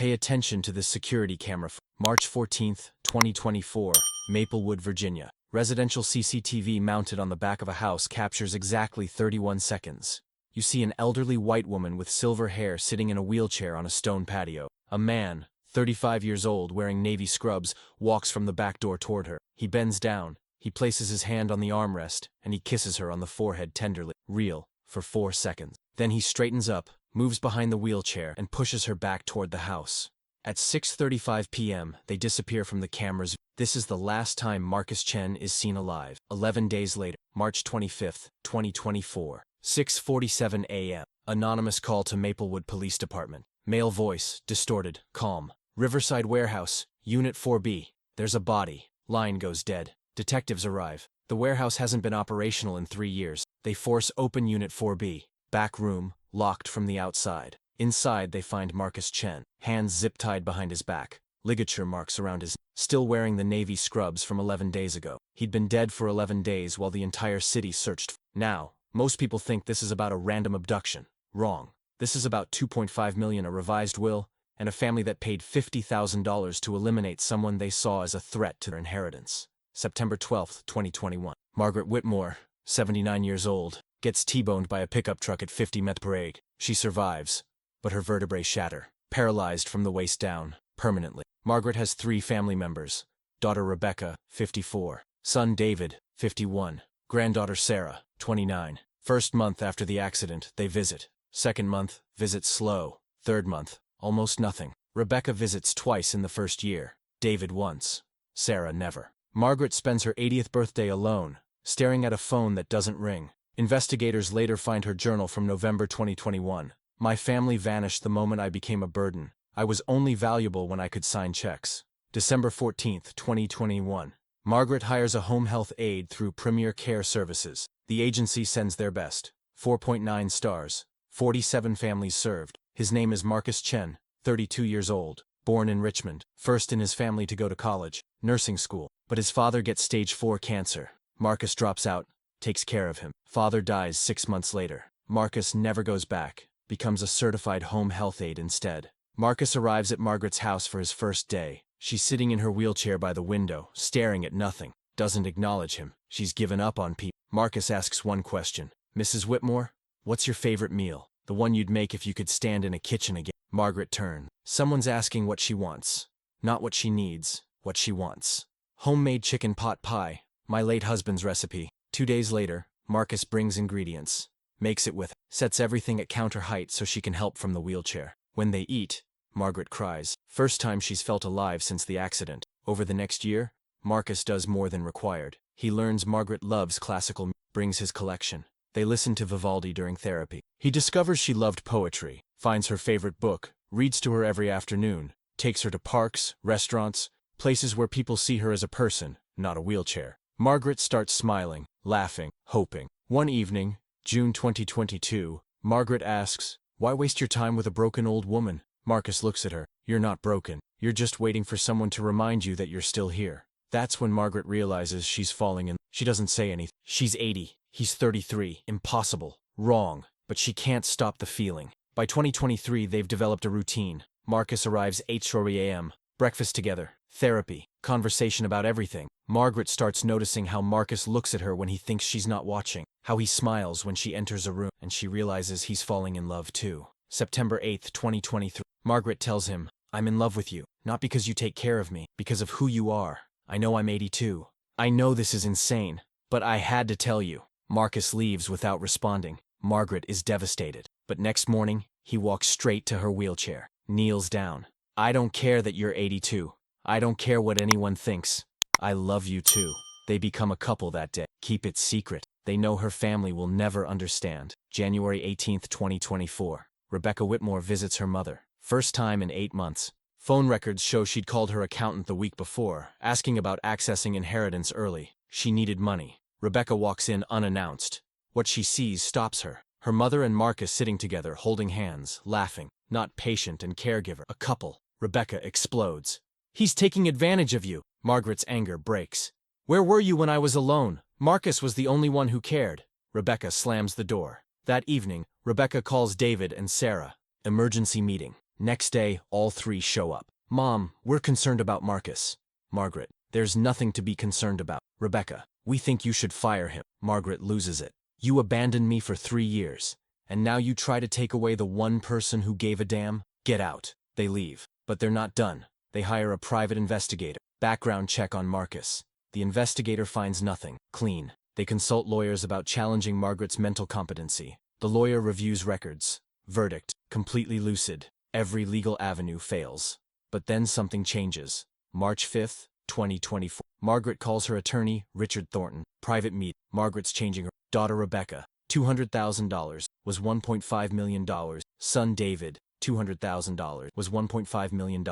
Pay attention to this security camera. March 14, 2024, Maplewood, Virginia. Residential CCTV mounted on the back of a house captures exactly 31 seconds. You see an elderly white woman with silver hair sitting in a wheelchair on a stone patio. A man, 35 years old, wearing navy scrubs, walks from the back door toward her. He bends down, he places his hand on the armrest, and he kisses her on the forehead tenderly. Real, for 4 seconds. Then he straightens up, moves behind the wheelchair, and pushes her back toward the house. At 6:35 p.m., they disappear from the cameras. This is the last time Marcus Chen is seen alive. 11 days later, March 25, 2024, 6:47 a.m. Anonymous call to Maplewood Police Department. Male voice, distorted, calm. Riverside Warehouse, Unit 4B. There's a body. Line goes dead. Detectives arrive. The warehouse hasn't been operational in 3 years. They force open Unit 4B. Back room, locked from the outside. Inside, they find Marcus Chen, hands zip-tied behind his back, ligature marks around his, still wearing the navy scrubs from 11 days ago. He'd been dead for 11 days while the entire city searched. Now, most people think this is about a random abduction. Wrong. This is about $2.5 million, a revised will, and a family that paid $50,000 to eliminate someone they saw as a threat to their inheritance. September 12, 2021. Margaret Whitmore, 79 years old, gets T-boned by a pickup truck at 50 mph. She survives, but her vertebrae shatter, paralyzed from the waist down, permanently. Margaret has 3 family members: daughter Rebecca, 54, son David, 51, granddaughter Sarah, 29. First month after the accident, they visit. Second month, visits slow. Third month, almost nothing. Rebecca visits twice in the first year. David once. Sarah never. Margaret spends her 80th birthday alone, staring at a phone that doesn't ring. Investigators later find her journal from November 2021. My family vanished the moment I became a burden. I was only valuable when I could sign checks. December 14, 2021. Margaret hires a home health aide through Premier Care Services. The agency sends their best. 4.9 stars. 47 families served. His name is Marcus Chen, 32 years old, born in Richmond, first in his family to go to college, nursing school. But his father gets stage 4 cancer. Marcus drops out, takes care of him. Father dies 6 months later. Marcus never goes back, becomes a certified home health aide instead. Marcus arrives at Margaret's house for his first day. She's sitting in her wheelchair by the window, staring at nothing. Doesn't acknowledge him. She's given up on people. Marcus asks one question. "Mrs. Whitmore, what's your favorite meal? The one you'd make if you could stand in a kitchen again?" Margaret turns. Someone's asking what she wants. Not what she needs, what she wants. Homemade chicken pot pie, my late husband's recipe. 2 days later, Marcus brings ingredients. Makes it with, sets everything at counter height so she can help from the wheelchair. When they eat, Margaret cries. First time she's felt alive since the accident. Over the next year, Marcus does more than required. He learns Margaret loves classical music, brings his collection. They listen to Vivaldi during therapy. He discovers she loved poetry, finds her favorite book, reads to her every afternoon, takes her to parks, restaurants, places where people see her as a person, not a wheelchair. Margaret starts smiling, laughing, hoping. One evening, June 2022, Margaret asks, "Why waste your time with a broken old woman?" Marcus looks at her. "You're not broken. You're just waiting for someone to remind you that you're still here." That's when Margaret realizes she's falling in. She doesn't say anything. She's 80. He's 33. Impossible. Wrong. But she can't stop the feeling. By 2023, they've developed a routine. Marcus arrives 8:30 a.m. Breakfast together. Therapy. Conversation about everything. Margaret starts noticing how Marcus looks at her when he thinks she's not watching. How he smiles when she enters a room. And she realizes he's falling in love too. September 8, 2023. Margaret tells him, "I'm in love with you. Not because you take care of me. Because of who you are. I know I'm 82. I know this is insane. But I had to tell you." Marcus leaves without responding. Margaret is devastated. But next morning, he walks straight to her wheelchair. Kneels down. "I don't care that you're 82. I don't care what anyone thinks. I love you too." They become a couple that day. Keep it secret. They know her family will never understand. January 18, 2024. Rebecca Whitmore visits her mother. First time in 8 months. Phone records show she'd called her accountant the week before, asking about accessing inheritance early. She needed money. Rebecca walks in unannounced. What she sees stops her. Her mother and Marcus sitting together, holding hands, laughing. Not patient and caregiver. A couple. Rebecca explodes. "He's taking advantage of you." Margaret's anger breaks. "Where were you when I was alone? Marcus was the only one who cared." Rebecca slams the door. That evening, Rebecca calls David and Sarah. Emergency meeting. Next day, all three show up. Mom, we're concerned about Marcus. Margaret, there's nothing to be concerned about. Rebecca, we think you should fire him. Margaret loses it. You abandoned me for 3 years, and now you try to take away the one person who gave a damn? Get out. They leave. But they're not done. They hire a private investigator. Background check on Marcus. The investigator finds nothing. Clean. They consult lawyers about challenging Margaret's mental competency. The lawyer reviews records. Verdict: completely lucid. Every legal avenue fails. But then something changes. March 5th, 2024. Margaret calls her attorney, Richard Thornton. Private meet. Margaret's changing her. Daughter Rebecca, $200,000 was $1.5 million. Son David, $200,000 was $1.5 million.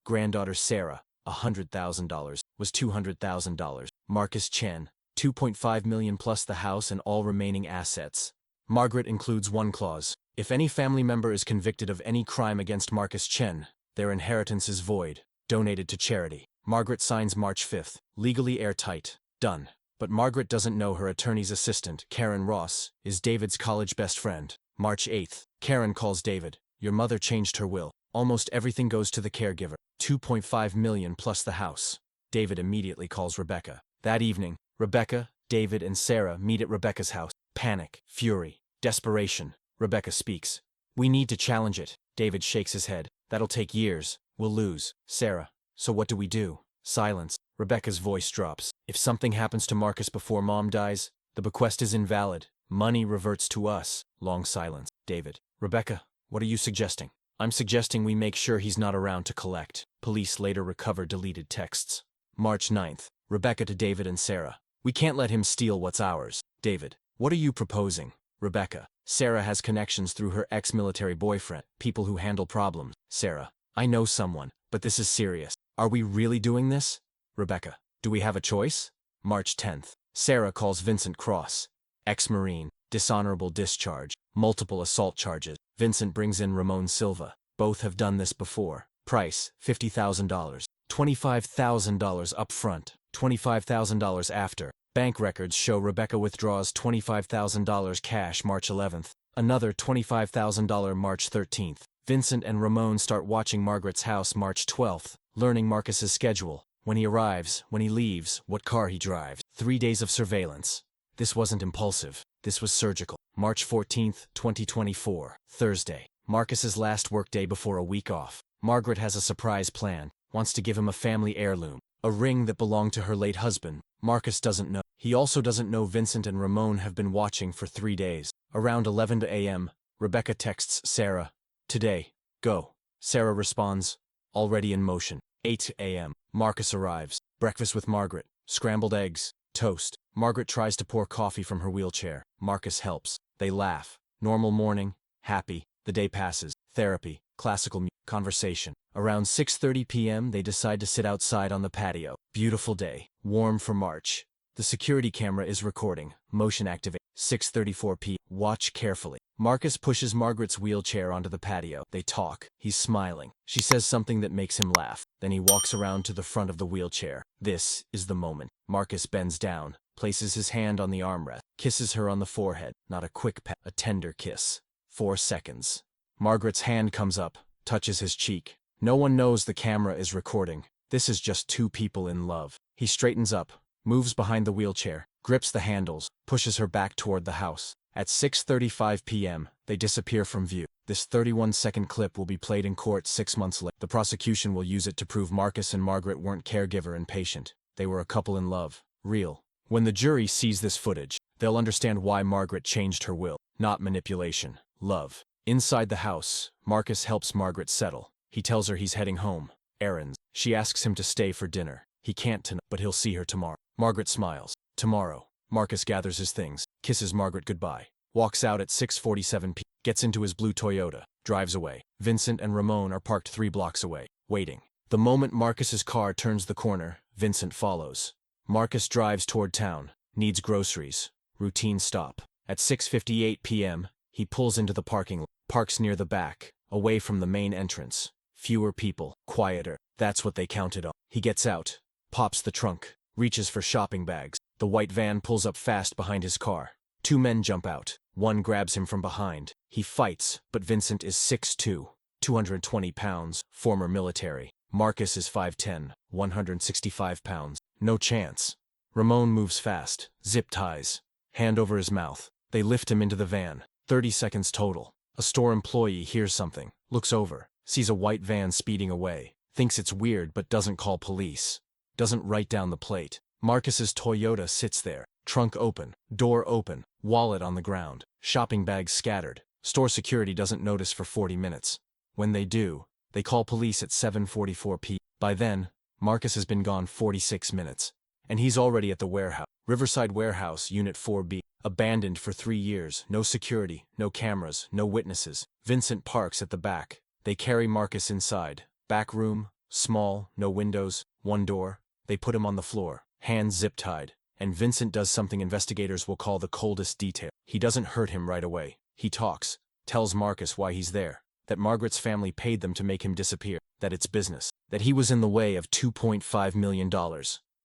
Granddaughter Sarah, $100,000 was $200,000. Marcus Chen, $2.5 million plus the house and all remaining assets. Margaret includes one clause. If any family member is convicted of any crime against Marcus Chen, their inheritance is void. Donated to charity. Margaret signs March 5th. Legally airtight. Done. But Margaret doesn't know her attorney's assistant, Karen Ross, is David's college best friend. March 8th. Karen calls David. Your mother changed her will. Almost everything goes to the caregiver. $2.5 million plus the house. David immediately calls Rebecca. That evening, Rebecca, David, and Sarah meet at Rebecca's house. Panic, fury, desperation. Rebecca speaks. We need to challenge it. David shakes his head. That'll take years. We'll lose. Sarah. So what do we do? Silence. Rebecca's voice drops. If something happens to Marcus before Mom dies, the bequest is invalid. Money reverts to us. Long silence. David. Rebecca, what are you suggesting? I'm suggesting we make sure he's not around to collect. Police later recover deleted texts. March 9th. Rebecca to David and Sarah. We can't let him steal what's ours. David. What are you proposing? Rebecca. Sarah has connections through her ex-military boyfriend, people who handle problems. Sarah. I know someone, but this is serious. Are we really doing this? Rebecca. Do we have a choice? March 10th. Sarah calls Vincent Cross. Ex-Marine, dishonorable discharge, multiple assault charges. Vincent brings in Ramon Silva. Both have done this before. Price, $50,000. $25,000 up front, $25,000 after. Bank records show Rebecca withdraws $25,000 cash March 11th. Another $25,000 March 13th. Vincent and Ramon start watching Margaret's house March 12th, learning Marcus's schedule. When he arrives, when he leaves, what car he drives. 3 days of surveillance. This wasn't impulsive. This was surgical. March 14th, 2024, Thursday. Marcus's last workday before a week off. Margaret has a surprise plan, wants to give him a family heirloom. A ring that belonged to her late husband. Marcus doesn't know. He also doesn't know Vincent and Ramon have been watching for 3 days. Around 11 a.m., Rebecca texts Sarah. Today. Go. Sarah responds. Already in motion. 8 a.m. Marcus arrives. Breakfast with Margaret. Scrambled eggs. Toast. Margaret tries to pour coffee from her wheelchair. Marcus helps. They laugh. Normal morning. Happy. The day passes. Therapy. Classical music. Conversation. Around 6:30 p.m. they decide to sit outside on the patio. Beautiful day. Warm for March. The security camera is recording. Motion activate. 6:34 p.m. Watch carefully. Marcus pushes Margaret's wheelchair onto the patio. They talk. He's smiling. She says something that makes him laugh. Then he walks around to the front of the wheelchair. This is the moment. Marcus bends down, places his hand on the armrest, kisses her on the forehead. Not a quick pat, a tender kiss. 4 seconds. Margaret's hand comes up, touches his cheek. No one knows the camera is recording. This is just two people in love. He straightens up, moves behind the wheelchair, grips the handles, pushes her back toward the house. At 6:35 p.m., they disappear from view. This 31-second clip will be played in court 6 months later. The prosecution will use it to prove Marcus and Margaret weren't caregiver and patient. They were a couple in love. Real. When the jury sees this footage, they'll understand why Margaret changed her will. Not manipulation. Love. Inside the house, Marcus helps Margaret settle. He tells her he's heading home. Errands. She asks him to stay for dinner. He can't tonight, but he'll see her tomorrow. Margaret smiles. Tomorrow. Marcus gathers his things, kisses Margaret goodbye, walks out at 6:47 p.m., gets into his blue Toyota, drives away. Vincent and Ramon are parked 3 blocks away, waiting. The moment Marcus's car turns the corner, Vincent follows. Marcus drives toward town, needs groceries. Routine stop. At 6:58 p.m., he pulls into the parking lot, parks near the back, away from the main entrance. Fewer people, quieter. That's what they counted on. He gets out, pops the trunk, reaches for shopping bags. The white van pulls up fast behind his car. 2 men jump out. One grabs him from behind. He fights, but Vincent is 6'2". 220 pounds, former military. Marcus is 5'10", 165 pounds. No chance. Ramon moves fast, zip ties. Hand over his mouth. They lift him into the van. 30 seconds total. A store employee hears something, looks over, sees a white van speeding away, thinks it's weird but doesn't call police. Doesn't write down the plate. Marcus's Toyota sits there, trunk open, door open, wallet on the ground, shopping bags scattered. Store security doesn't notice for 40 minutes. When they do, they call police at 7:44 p.m. By then, Marcus has been gone 46 minutes. And he's already at the warehouse. Riverside Warehouse, Unit 4B. Abandoned for 3 years, no security, no cameras, no witnesses. Vincent parks at the back. They carry Marcus inside. Back room, small, no windows, one door. They put him on the floor, hands zip-tied. And Vincent does something investigators will call the coldest detail. He doesn't hurt him right away. He talks, tells Marcus why he's there, that Margaret's family paid them to make him disappear, that it's business, that he was in the way of $2.5 million.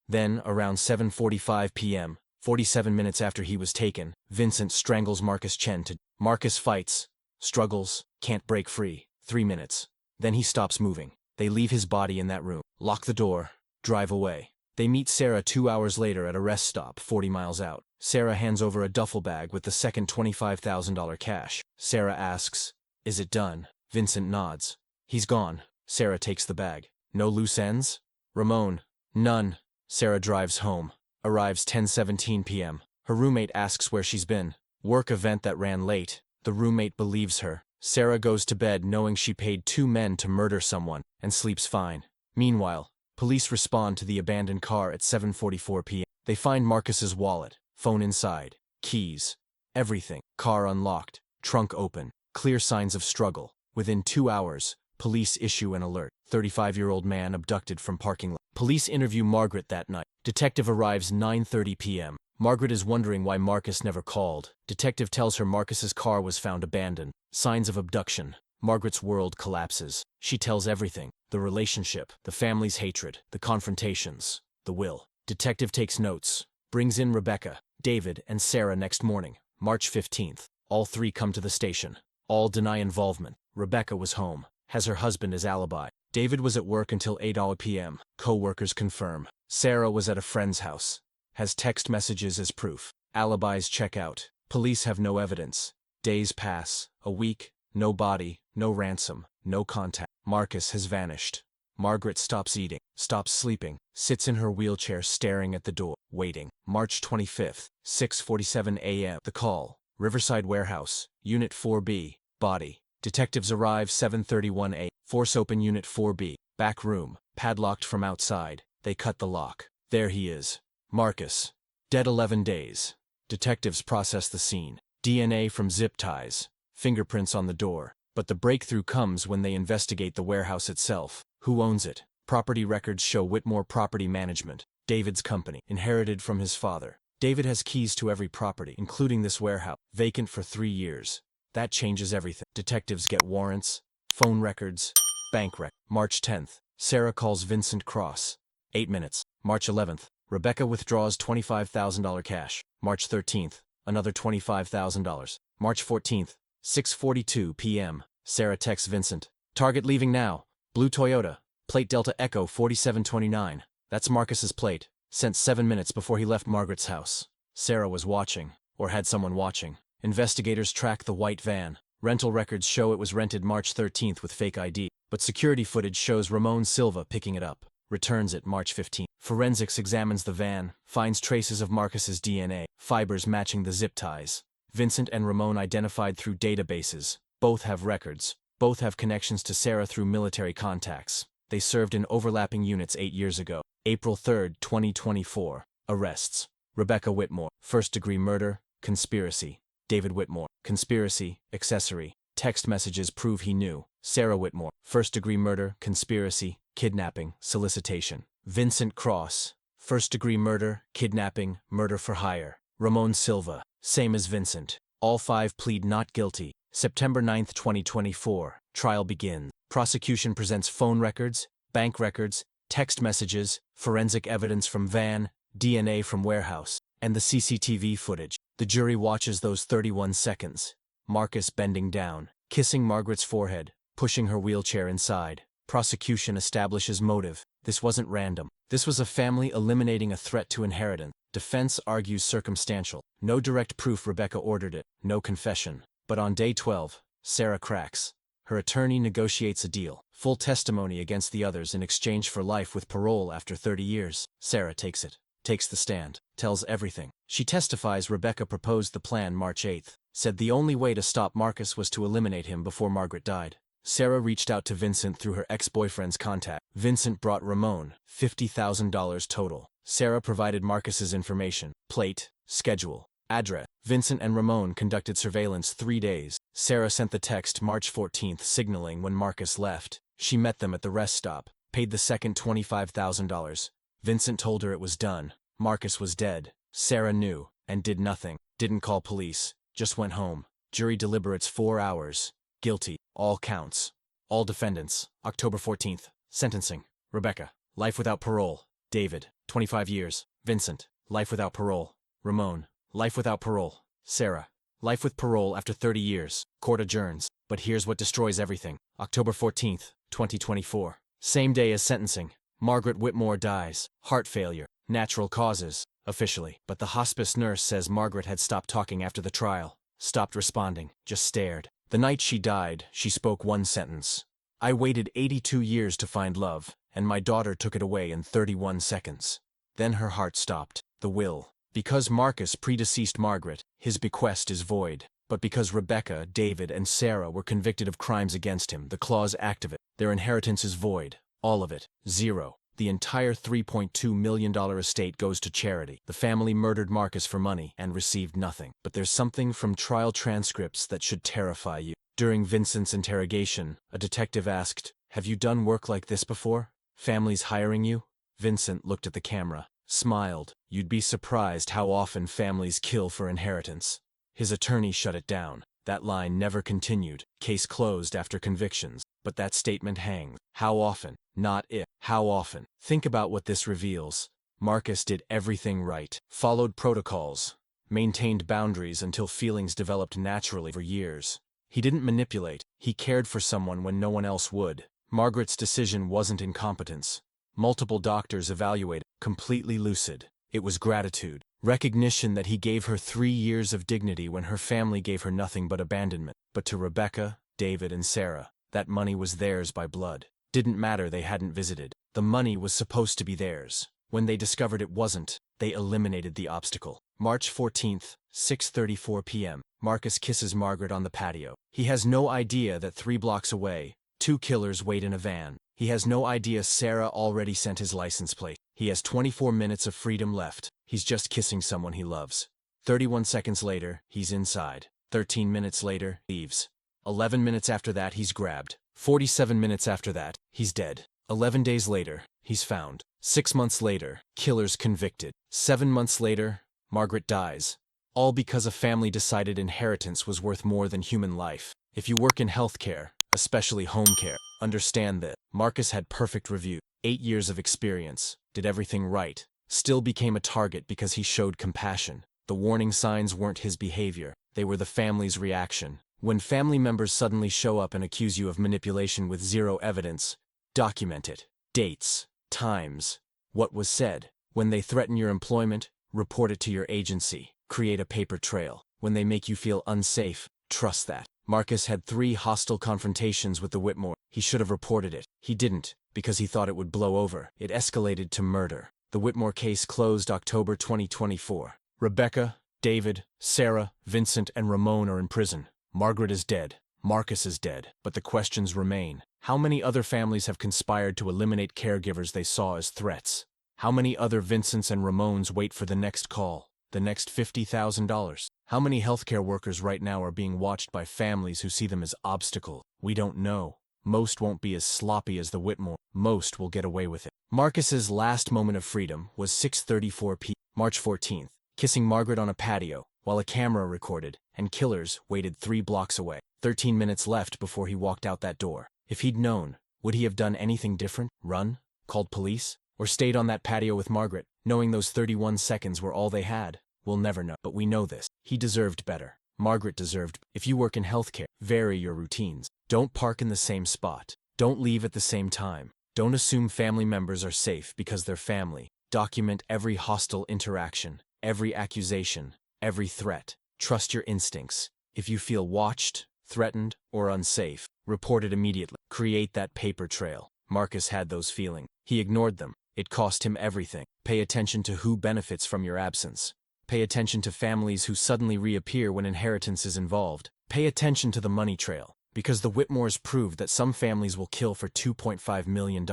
Then, around 7:45 p.m., 47 minutes after he was taken, Vincent strangles Marcus Chen to. Marcus fights, struggles, can't break free. 3 minutes. Then he stops moving. They leave his body in that room, lock the door, drive away. They meet Sarah 2 hours later at a rest stop 40 miles out. Sarah hands over a duffel bag with the second $25,000 cash. Sarah asks, "Is it done?" Vincent nods. "He's gone." Sarah takes the bag. "No loose ends?" Ramon, "None." Sarah drives home. Arrives 10:17 p.m. Her roommate asks where she's been. Work event that ran late. The roommate believes her. Sarah goes to bed knowing she paid 2 men to murder someone, and sleeps fine. Meanwhile, police respond to the abandoned car at 7:44 p.m. They find Marcus's wallet, phone inside, keys, everything. Car unlocked, trunk open, clear signs of struggle. Within 2 hours, police issue an alert. 35-year-old man abducted from parking lot. Police interview Margaret that night. Detective arrives 9:30 p.m. Margaret is wondering why Marcus never called. Detective tells her Marcus's car was found abandoned. Signs of abduction. Margaret's world collapses. She tells everything. The relationship, the family's hatred, the confrontations, the will. Detective takes notes. Brings in Rebecca, David, and Sarah next morning, March 15th. All 3 come to the station. All deny involvement. Rebecca was home. Has her husband as alibi. David was at work until 8 p.m. Co-workers confirm. Sarah was at a friend's house. Has text messages as proof. Alibis check out. Police have no evidence. Days pass. A week. No body. No ransom. No contact. Marcus has vanished. Margaret stops eating. Stops sleeping. Sits in her wheelchair staring at the door. Waiting. March 25th. 6:47 a.m. The call. Riverside Warehouse. Unit 4B. Body. Detectives arrive 7:31 a.m. Force open Unit 4B. Back room. Padlocked from outside. They cut the lock. There he is. Marcus. Dead 11 days. Detectives process the scene. DNA from zip ties. Fingerprints on the door. But the breakthrough comes when they investigate the warehouse itself. Who owns it? Property records show Whitmore Property Management, David's company, inherited from his father. David has keys to every property, including this warehouse, vacant for 3 years. That changes everything. Detectives get warrants, phone records, bank records. March 10th. Sarah calls Vincent Cross. 8 minutes. March 11th. Rebecca withdraws $25,000 cash. March 13th. Another $25,000. March 14th. 6:42 p.m. Sarah texts Vincent. Target leaving now. Blue Toyota. Plate Delta Echo 4729. That's Marcus's plate. Sent 7 minutes before he left Margaret's house. Sarah was watching, or had someone watching. Investigators track the white van. Rental records show it was rented March 13th with fake ID, but security footage shows Ramon Silva picking it up. Returns it March 15th. Forensics examines the van, finds traces of Marcus's DNA, fibers matching the zip ties. Vincent and Ramon identified through databases. Both have records. Both have connections to Sarah through military contacts. They served in overlapping units 8 years ago. April 3, 2024. Arrests. Rebecca Whitmore. First-degree murder, conspiracy. David Whitmore. Conspiracy, accessory. Text messages prove he knew. Sarah Whitmore. First-degree murder, conspiracy, kidnapping, solicitation. Vincent Cross. First-degree murder, kidnapping, murder for hire. Ramon Silva. Same as Vincent. All 5 plead not guilty. September 9, 2024. Trial begins. Prosecution presents phone records, bank records, text messages, forensic evidence from van, DNA from warehouse, and the CCTV footage. The jury watches those 31 seconds. Marcus bending down, kissing Margaret's forehead, pushing her wheelchair inside. Prosecution establishes motive. This wasn't random. This was a family eliminating a threat to inheritance. Defense argues circumstantial. No direct proof Rebecca ordered it. No confession. But on day 12, Sarah cracks. Her attorney negotiates a deal. Full testimony against the others in exchange for life with parole after 30 years. Sarah takes it. Takes the stand. Tells everything. She testifies Rebecca proposed the plan March 8th. Said the only way to stop Marcus was to eliminate him before Margaret died. Sarah reached out to Vincent through her ex-boyfriend's contact. Vincent brought Ramon, $50,000 total. Sarah provided Marcus's information, plate, schedule, address. Vincent and Ramon conducted surveillance 3 days. Sarah sent the text March 14th signaling when Marcus left. She met them at the rest stop, paid the second $25,000. Vincent told her it was done. Marcus was dead. Sarah knew, and did nothing. Didn't call police. Just went home. Jury deliberates 4 hours. Guilty. All counts. All defendants. October 14th. Sentencing. Rebecca. Life without parole. David. 25 years. Vincent. Life without parole. Ramon. Life without parole. Sarah. Life with parole after 30 years. Court adjourns. But here's what destroys everything. October 14th, 2024. Same day as sentencing. Margaret Whitmore dies. Heart failure. Natural causes. Officially. But the hospice nurse says Margaret had stopped talking after the trial. Stopped responding. Just stared. The night she died, she spoke one sentence. I waited 82 years to find love, and my daughter took it away in 31 seconds. Then her heart stopped. The will. Because Marcus predeceased Margaret, his bequest is void. But because Rebecca, David, and Sarah were convicted of crimes against him, the clause activate. Their inheritance is void. All of it. Zero. The entire $3.2 million estate goes to charity. The family murdered Marcus for money and received nothing. But there's something from trial transcripts that should terrify you. During Vincent's interrogation, a detective asked, "Have you done work like this before? Families hiring you?" Vincent looked at the camera, smiled. "You'd be surprised how often families kill for inheritance." His attorney shut it down. That line never continued. Case closed after convictions. But that statement hangs. How often? Not if. How often? Think about what this reveals. Marcus did everything right. Followed protocols. Maintained boundaries until feelings developed naturally for years. He didn't manipulate. He cared for someone when no one else would. Margaret's decision wasn't incompetence. Multiple doctors evaluated. Completely lucid. It was gratitude. Recognition that he gave her 3 years of dignity when her family gave her nothing but abandonment. But to Rebecca, David, and Sarah, that money was theirs by blood. Didn't matter they hadn't visited. The money was supposed to be theirs. When they discovered it wasn't, they eliminated the obstacle. March 14th, 6:34 p.m. Marcus kisses Margaret on the patio. He has no idea that 3 blocks away, 2 killers wait in a van. He has no idea Sarah already sent his license plate. He has 24 minutes of freedom left. He's just kissing someone he loves. 31 seconds later, he's inside. 13 minutes later, leaves. 11 minutes after that, he's grabbed. 47 minutes after that, he's dead. 11 days later, he's found. 6 months later, killers convicted. 7 months later, Margaret dies. All because a family decided inheritance was worth more than human life. If you work in healthcare, especially home care, understand that. Marcus had perfect review. 8 years of experience. Did everything right. Still became a target because he showed compassion. The warning signs weren't his behavior. They were the family's reaction. When family members suddenly show up and accuse you of manipulation with zero evidence, document it. Dates, times, what was said. When they threaten your employment, report it to your agency. Create a paper trail. When they make you feel unsafe, trust that. Marcus had 3 hostile confrontations with the Whitmore. He should have reported it. He didn't, because he thought it would blow over. It escalated to murder. The Whitmore case closed October 2024. Rebecca, David, Sarah, Vincent, and Ramon are in prison. Margaret is dead. Marcus is dead. But the questions remain. How many other families have conspired to eliminate caregivers they saw as threats? How many other Vincents and Ramons wait for the next call? The next $50,000? How many healthcare workers right now are being watched by families who see them as obstacle? We don't know. Most won't be as sloppy as the Whitmore. Most will get away with it. Marcus's last moment of freedom was 6:34 p.m. March 14th, kissing Margaret on a patio, while a camera recorded, and killers waited 3 blocks away. 13 minutes left before he walked out that door. If he'd known, would he have done anything different? Run? Called police? Or stayed on that patio with Margaret, knowing those 31 seconds were all they had? We'll never know. But we know this. He deserved better. Margaret deserved. If you work in healthcare, vary your routines. Don't park in the same spot. Don't leave at the same time. Don't assume family members are safe because they're family. Document every hostile interaction, every accusation, every threat. Trust your instincts. If you feel watched, threatened, or unsafe, report it immediately. Create that paper trail. Marcus had those feelings. He ignored them. It cost him everything. Pay attention to who benefits from your absence. Pay attention to families who suddenly reappear when inheritance is involved. Pay attention to the money trail, because the Whitmores proved that some families will kill for $2.5 million,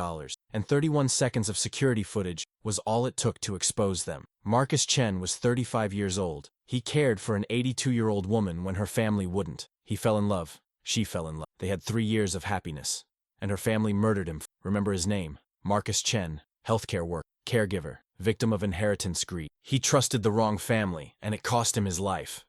and 31 seconds of security footage was all it took to expose them. Marcus Chen was 35 years old. He cared for an 82-year-old woman when her family wouldn't. He fell in love. She fell in love. They had 3 years of happiness. And her family murdered him. Remember his name? Marcus Chen. Healthcare worker. Caregiver. Victim of inheritance greed. He trusted the wrong family, and it cost him his life.